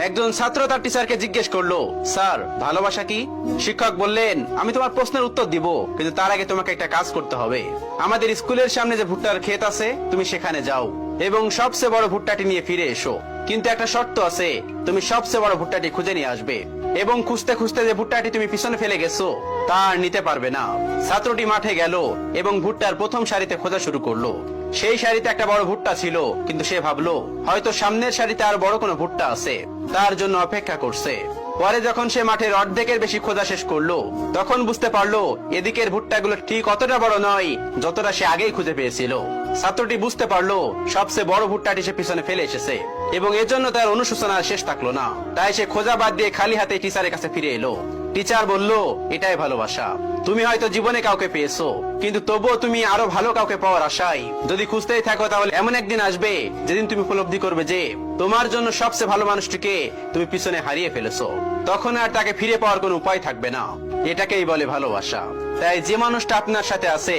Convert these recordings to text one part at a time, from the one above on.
একজন ছাত্র তার টিচারকে জিজ্ঞেস করলো, স্যার ভালোবাসা কি? শিক্ষক বললেন, আমি তোমার প্রশ্নের উত্তর দিব, কিন্তু তার আগে তোমাকে একটা কাজ করতে হবে। আমাদের স্কুলের সামনে যে ভুট্টার ক্ষেত আছে, তুমি সেখানে যাও এবং সবচেয়ে বড় ভুট্টাটি নিয়ে ফিরে এসো। কিন্তু একটা শর্ত আছে, তুমি সবচেয়ে বড় ভুট্টাটি খুঁজে নিয়ে আসবে এবং খুঁজতে খুঁজতে যে ভুট্টাটি তুমি পিছনে ফেলে গেছো তা আর নিতে পারবে না। ছাত্রটি মাঠে গেল এবং ভুট্টার প্রথম সারিতে খোঁজা শুরু করলো। সেই সারিতে একটা বড় ভুট্টা ছিল, কিন্তু সে ভাবলো হয়তো সামনের সারিতে আর বড় কোনো ভুট্টা আছে, তার জন্য অপেক্ষা করছে। পরে যখন সে মাঠের অর্ধেকের বেশি খোঁজা শেষ করলো, তখন বুঝতে পারলো এদিকের ভুট্টাগুলো ঠিক অতটা বড় নয় যতটা সে আগেই খুঁজে পেয়েছিল। ছাত্রটি বুঝতে পারলো সবচেয়ে বড় ভুট্টাটি সে পিছনে ফেলে এসেছে এবং এজন্য তার অনুশোচনা শেষ থাকলো না। তাই সে খোঁজা বাদ দিয়ে খালি হাতে টিচারের কাছে ফিরে এলো। টিচার বলল, এটাই ভালোবাসা। তুমি হয়তো জীবনে কাউকে পেয়েছো, কিন্তু তবুও তুমি আরো ভালো কাউকে পাওয়ার আশায় যদি খুঁজতেই থাকো, তাহলে এমন একদিন আসবে যেদিন তুমি উপলব্ধি করবে যে তোমার জন্য সবচেয়ে ভালো মানুষটিকে তুমি পিছনে হারিয়ে ফেলেছো। তখন আর তাকে ফিরে পাওয়ার কোনো উপায় থাকবে না। এটাকেই বলে ভালোবাসা। তাই যে মানুষটা আপনার সাথে আছে,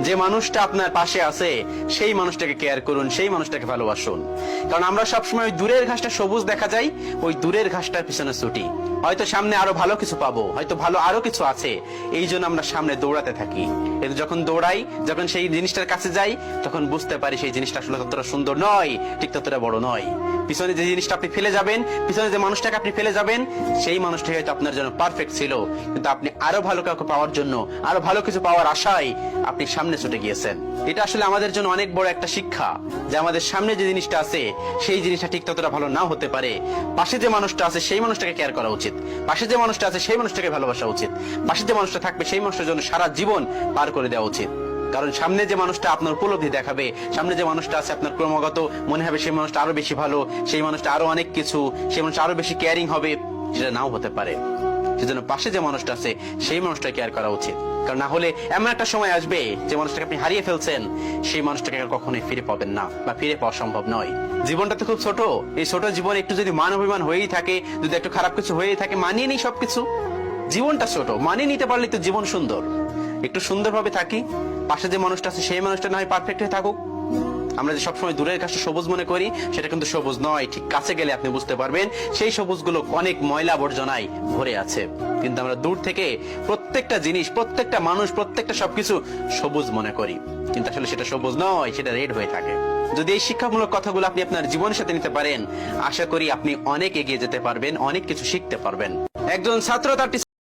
যে মানুষটা আপনার পাশে আছে, সেই মানুষটাকে কেয়ার করুন, সেই মানুষটাকে ভালোবাসুন। কারণ আমরা সবসময় ওই দূরের ঘাসটা সবুজ দেখা যায়, ওই দূরের ঘাসটার পিছনে ছুটি। হয়তো সামনে আরো ভালো কিছু পাবো, হয়তো ভালো আরো কিছু আছে, এই জন্য আমরা সামনে দৌড়াতে থাকি। কিন্তু যখন দৌড়াই, যখন সেই জিনিসটার কাছে যাই, তখন বুঝতে পারি সেই জিনিসটা আসলে ততটা সুন্দর নয়, ঠিক ততটা বড় নয়। পিছনে যে জিনিসটা আপনি ফেলে যাবেন, পিছনে যে মানুষটাকে আপনি ফেলে যাবেন, সেই মানুষটা হয়তো আপনার জন্য পারফেক্ট ছিল, কিন্তু আপনি আরো ভালো কাউকে পাওয়ার জন্য, আরো ভালো কিছু পাওয়ার আশায় আপনি সামনে ছুটে গিয়েছেন। এটা আসলে আমাদের জন্য অনেক বড় একটা শিক্ষা, যে আমাদের সামনে যে জিনিসটা আছে, সেই জিনিসটা ঠিক ততটা ভালো নাও হতে পারে। পাশে যে মানুষটা আছে, সেই মানুষটাকে কেয়ার করা উচিত। পাশে যে মানুষটা আছে, সেই মানুষটাকে ভালোবাসা উচিত। পাশে যে মানুষটা থাকবে, সেই মানুষটার জন্য সারা জীবন পার করে দেওয়া উচিত। কারণ সামনে যে মানুষটা আপনার উপলব্ধি দেখাবে, সামনে যে মানুষটা আছে, আপনার ক্রমাগত মনে হবে সেই মানুষটা আরো বেশি ভালো, সেই মানুষটা আরো অনেক কিছু, সেই মানুষটা আরো বেশি কেয়ারিং হবে, সেটা নাও হতে পারে। সেজন্য পাশে যে মানুষটা আছে, সেই মানুষটা কেয়ার করা উচিত। কারণ না হলে এমন একটা সময় আসবে, যে মানুষটাকে আপনি হারিয়ে ফেলছেন, সেই মানুষটাকে আর কখনোই ফিরে পাবেন না, বা ফিরে পাওয়া সম্ভব নয়। জীবনটা তো খুব ছোট। এই ছোট জীবনে একটু যদি মান অভিমান হয়েই থাকে, যদি একটু খারাপ কিছু হয়েই থাকে, মানিয়ে নেই সবকিছু। জীবনটা ছোট, মানিয়ে নিতে পারলে তো জীবন সুন্দর। একটু সুন্দরভাবে থাকি। পাশে যে মানুষটা আছে, সেই মানুষটা না হয় পারফেক্ট হয়ে থাকুক। আমরা যে সবসময় দূরের কাছে সবুজ মনে করি, সেটা কিন্তু সবুজ নয়। ঠিক কাছে গেলে আপনি বুঝতে পারবেন সেই সবুজগুলো অনেক ময়লা আবর্জনায় ভরে আছে। কিন্তু আমরা দূর থেকে প্রত্যেকটা জিনিস, প্রত্যেকটা মানুষ, প্রত্যেকটা সবকিছু সবুজ মনে করি, কিন্তু আসলে সেটা সবুজ নয়, সেটা রেড হয়ে থাকে। যদি এই শিক্ষামূলক কথাগুলো আপনি আপনার জীবনের সাথে নিতে পারেন, আশা করি আপনি অনেক এগিয়ে যেতে পারবেন, অনেক কিছু শিখতে পারবেন। একজন ছাত্র তার টিচার